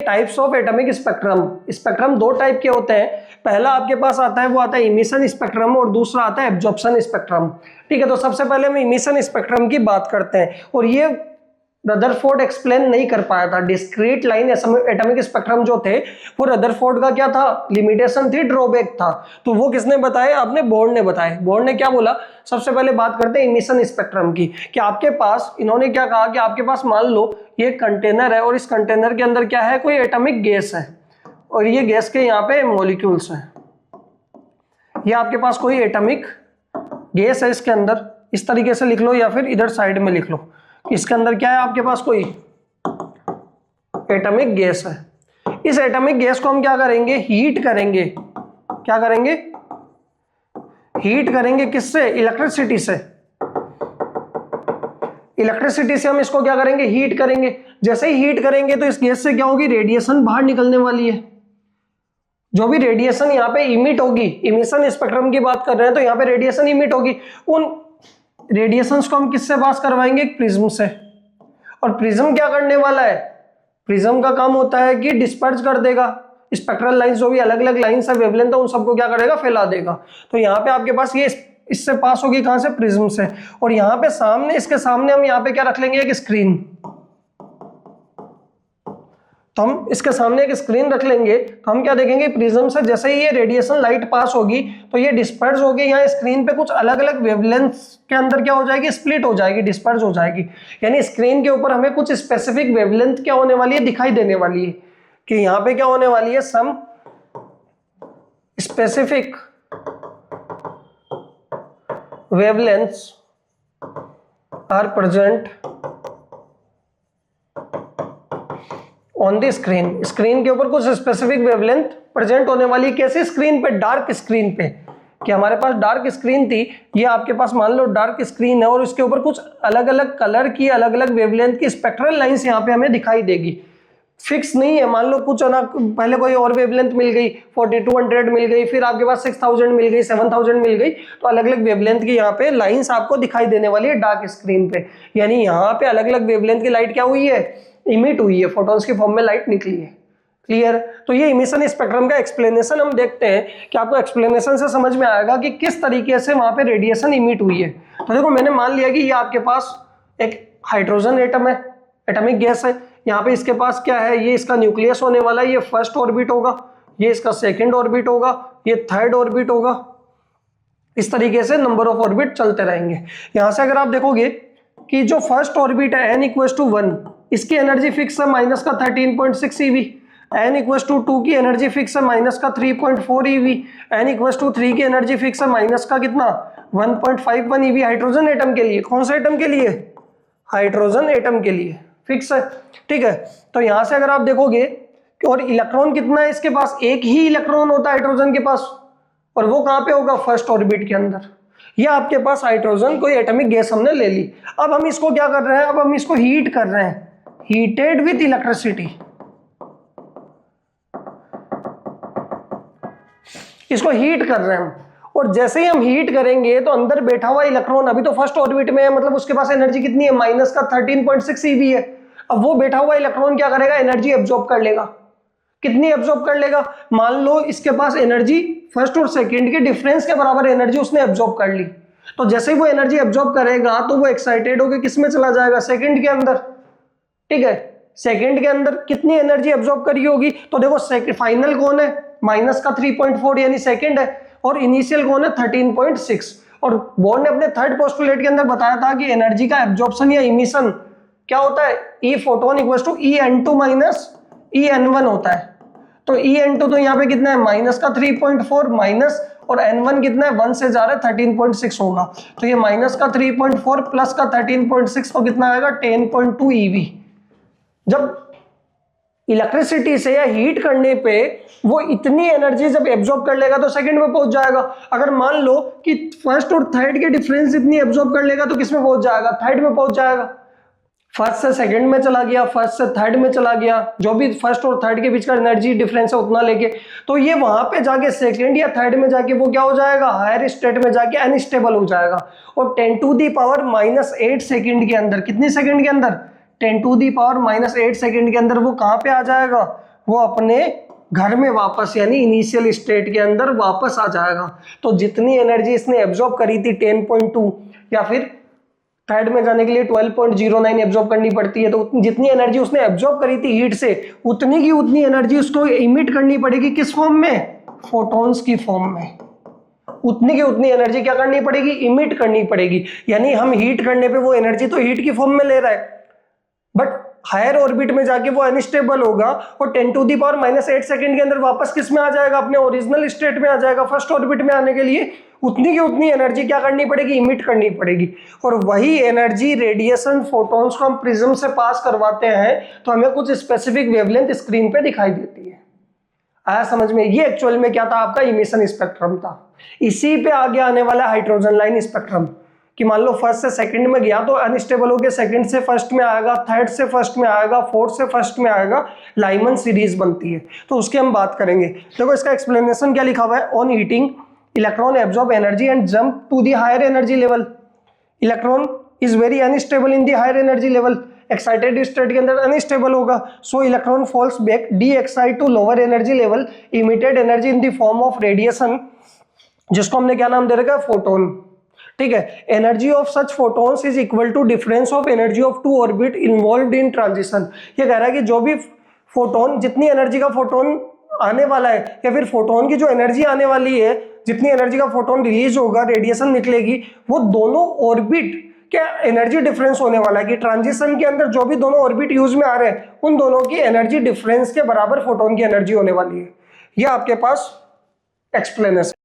Types of atomic spectrum. Spectrum दो type के होते हैं, पहला आपके पास आता है वो आता है इमिशन स्पेक्ट्रम और दूसरा आता है एब्जॉर्प्शन स्पेक्ट्रम। ठीक है, तो सबसे पहले हम इमिशन स्पेक्ट्रम की बात करते हैं, और ये रदरफोर्ड एक्सप्लेन नहीं कर पाया था। डिस्क्रीट लाइन एटॉमिक स्पेक्ट्रम जो थे वो रदरफोर्ड का क्या था, लिमिटेशन थी, ड्रॉबैक था। तो वो किसने बताए, आपने बोर्ड ने बताए। बोर्ड ने क्या बोला, सबसे पहले बात करते हैं इमिशन स्पेक्ट्रम की, कि आपके पास, इन्होंने क्या कहा कि आपके पास मान लो ये कंटेनर है और इस कंटेनर के अंदर क्या है, कोई एटॉमिक गैस है और ये गैस के यहाँ पे मॉलिक्यूल्स हैं। ये आपके पास कोई एटॉमिक गैस है, इसके अंदर इस तरीके से लिख लो या फिर इधर साइड में लिख लो, इसके अंदर क्या है, आपके पास कोई एटॉमिक गैस है। इस एटॉमिक गैस को हम क्या करेंगे, हीट करेंगे। क्या करेंगे, हीट करेंगे। किससे, इलेक्ट्रिसिटी से। इलेक्ट्रिसिटी से हम इसको क्या करेंगे, हीट करेंगे। जैसे ही हीट करेंगे तो इस गैस से क्या होगी, रेडिएशन बाहर निकलने वाली है। जो भी रेडिएशन यहाँ पे इमिट होगी, इमिशन स्पेक्ट्रम की बात कर रहे हैं तो यहाँ पे रेडिएशन इमिट होगी, उन रेडिएशंस को हम किससे पास करवाएंगे, प्रिज्म से। और प्रिज्म क्या करने वाला है, प्रिज्म का काम होता है कि डिस्पर्स कर देगा स्पेक्ट्रल लाइंस, जो भी अलग अलग लाइंस है वेवलेंथ है, उन सबको क्या करेगा, फैला देगा। तो यहाँ पे आपके पास ये इससे पास होगी, कहां से, प्रिज्म से। और यहाँ पे सामने, इसके सामने हम यहाँ पे क्या रख लेंगे, एक स्क्रीन। तो हम इसके सामने एक स्क्रीन रख लेंगे, तो हम क्या देखेंगे, प्रिज्म से जैसे ही ये रेडिएशन लाइट पास होगी तो ये डिस्पर्स होगी, यहाँ स्क्रीन पे कुछ अलग अलग वेवलेंथ्स के अंदर क्या हो जाएगी, स्प्लिट हो जाएगी, डिस्पर्स हो जाएगी। यानी स्क्रीन के ऊपर हमें कुछ स्पेसिफिक वेवलेंथ क्या होने वाली है, दिखाई देने वाली है, कि यहाँ पे क्या होने वाली है, some specific wavelengths are present on the screen. Screen के ऊपर कुछ स्पेसिफिक वेवलेंथ प्रेजेंट होने वाली। कैसे, स्क्रीन पे, डार्क स्क्रीन पे, कि हमारे पास डार्क स्क्रीन थी, ये आपके पास मान लो डार्क स्क्रीन है और उसके ऊपर कुछ अलग अलग कलर की, अलग अलग वेवलेंथ की स्पेक्ट्रल लाइंस यहाँ पे हमें दिखाई देगी। फिक्स नहीं है, मान लो कुछ ना, पहले कोई और वेवलेंथ मिल गई, 4200 मिल गई, फिर आपके पास 6000 मिल गई, 7000 मिल गई, तो अलग अलग वेवलेंथ की यहाँ पे लाइंस आपको दिखाई देने वाली है डार्क स्क्रीन पे। यानी यहाँ पे अलग अलग वेवलेंथ की लाइट क्या हुई है, इमिट हुई है, फोटॉन्स की फॉर्म में लाइट निकली है। क्लियर। तो ये इमिशन स्पेक्ट्रम का एक्सप्लेनेशन हम देखते हैं कि आपको एक्सप्लेनेशन से समझ में आएगा कि किस तरीके से वहां पे रेडिएशन इमिट हुई है। तो देखो, मैंने मान लिया कि ये आपके पास एक हाइड्रोजन एटम है, एटॉमिक गैस है। यहाँ पे इसके पास क्या है, ये इसका न्यूक्लियस होने वाला है, ये फर्स्ट ऑर्बिट होगा, ये इसका सेकंड ऑर्बिट होगा, ये थर्ड ऑर्बिट होगा। इस तरीके से नंबर ऑफ ऑर्बिट चलते रहेंगे। यहां से अगर आप देखोगे कि जो फर्स्ट ऑर्बिट है n = 1, इसकी एनर्जी फिक्स है माइनस का 13.6 eV। n = 2 की एनर्जी फिक्स है माइनस का 3.4 eV। n = 3 की एनर्जी फिक्स है माइनस का कितना, 1.51 eV हाइड्रोजन एटम के लिए। कौन सा एटम के लिए, हाइड्रोजन एटम के लिए फिक्स है। ठीक है, तो यहां से अगर आप देखोगे, और इलेक्ट्रॉन कितना है इसके पास, एक ही इलेक्ट्रॉन होता है हाइड्रोजन के पास, और वो कहां पे होगा, फर्स्ट ऑर्बिट के अंदर। ये आपके पास हाइड्रोजन कोई एटॉमिक गैस हमने ले ली। अब हम इसको क्या कर रहे हैं, अब हम इसको हीट कर रहे हैं, हीटेड विथ इलेक्ट्रिसिटी। इसको हीट कर रहे हैं हम, और जैसे ही हम हीट करेंगे तो अंदर बैठा हुआ इलेक्ट्रॉन, अभी तो फर्स्ट ऑर्बिट में है, मतलब उसके पास एनर्जी कितनी है, माइनस का 13.6 eV है। अब वो बैठा हुआ इलेक्ट्रॉन क्या करेगा, एनर्जी एब्जॉर्ब कर लेगा। कितनी एब्जॉर्ब कर लेगा, मान लो इसके पास एनर्जी फर्स्ट और सेकंड के डिफरेंस के बराबर एनर्जी उसने एब्जॉर्ब कर ली। तो जैसे ही वो एनर्जी एब्जॉर्ब करेगा तो वो एक्साइटेड होकर किस में चला जाएगा, सेकंड के अंदर। ठीक है, सेकंड के अंदर कितनी एनर्जी एब्जॉर्ब करी होगी, तो देखो फाइनल कौन है, माइनस का 3.4 यानी सेकंड है, और इनिशियल कौन है, 13.6। और बोर्न ने अपने थर्ड पोस्टुलेट के अंदर बताया था कि एनर्जी का एब्जॉर्प्शन या इमिशन क्या होता है, E फोटोन = EN2 - EN1 होता है। तो EN2 तो यहाँ पे कितना है, माइनस का 3.4 माइनस, और N1 कितना है, 1 से जा रहा है, 13.6 होगा। तो ये माइनस का 3.4 प्लस का 13.6 तो कितना आएगा, 10.2 eV। जब इलेक्ट्रिसिटी से या हीट करने पे वो इतनी एनर्जी जब एब्जॉर्ब कर लेगा तो सेकंड में पहुंच जाएगा। अगर मान लो कि फर्स्ट और थर्ड के डिफरेंस इतनी एब्जॉर्ब कर लेगा तो किस में पहुंच जाएगा, थर्ड में पहुंच जाएगा। फर्स्ट से सेकंड में चला गया, फर्स्ट से थर्ड में चला गया, जो भी फर्स्ट और थर्ड के बीच का एनर्जी डिफरेंस है उतना लेके, तो ये वहां पे जाके सेकंड या थर्ड में जाके वो क्या हो जाएगा, हायर स्टेट में जाके अनस्टेबल हो जाएगा। और 10⁻⁻8 सेकंड के अंदर, कितनी सेकंड के अंदर, 10⁻⁻8 सेकंड के अंदर वो कहां पे आ जाएगा, वो अपने घर में वापस यानी इनिशियल स्टेट के अंदर वापस आ जाएगा। तो जितनी एनर्जी इसने एब्जॉर्ब करी थी 10.2 या फिर थर्ड में जाने के लिए 12.09 एब्जॉर्ब करनी पड़ती है, तो जितनी एनर्जी उसने एब्जॉर्ब करी थी हीट से, उतनी की उतनी एनर्जी उसको इमिट करनी पड़ेगी। किस फॉर्म में? फोटॉन्स की फॉर्म में। उतनी की उतनी एनर्जी क्या करनी पड़ेगी? इमिट करनी पड़ेगी। यानी हम हीट करने पे वो एनर्जी तो हीट की फॉर्म में ले रहा है, बट हायर ऑर्बिट में जाके वो अनस्टेबल होगा और 10⁻⁻8 सेकंड के अंदर वापस किस में आ जाएगा? अपने ओरिजिनल स्टेट में आ जाएगा। फर्स्ट ऑर्बिट में आने के लिए उतनी की उतनी एनर्जी क्या करनी पड़ेगी? इमिट करनी पड़ेगी। और वही एनर्जी रेडिएशन फोटॉन्स को हम प्रिज्म से पास करवाते हैं तो हमें कुछ स्पेसिफिक वेवलेंथ स्क्रीन पे दिखाई देती है। आया समझ में? ये एक्चुअल में क्या था? आपका इमिशन स्पेक्ट्रम था। इसी पे आगे आने वाला हाइड्रोजन लाइन स्पेक्ट्रम, कि मान लो फर्स्ट से सेकंड में गया तो अनस्टेबल हो गया, सेकंड से फर्स्ट में आएगा, थर्ड से फर्स्ट में आएगा, फोर्थ से फर्स्ट में आएगा, लाइमन सीरीज बनती है। तो उसके हम बात करेंगे। देखो इसका एक्सप्लेनेशन क्या लिखा हुआ है? On heating electron absorb energy and jump to the higher energy level. Electron is very unstable in the higher energy level. Excited state के अंदर अनस्टेबल होगा, so electron falls back de excite to lower energy level, emitted energy in the form of radiation, जिसको हमने क्या नाम दे रखा है? Photon. ठीक है। Energy of such photons is equal to difference of energy of two orbit involved in transition. ये कह रहा है कि जो भी फोटोन, जितनी एनर्जी का फोटोन आने वाला है या फिर फोटोन की जो एनर्जी आने वाली है, जितनी एनर्जी का फोटोन रिलीज होगा, रेडिएशन निकलेगी, वो दोनों ऑर्बिट क्या एनर्जी डिफरेंस होने वाला है कि ट्रांजिशन के अंदर जो भी दोनों ऑर्बिट यूज में आ रहे हैं उन दोनों की एनर्जी डिफरेंस के बराबर फोटोन की एनर्जी होने वाली है। ये आपके पास एक्सप्लेनेशन।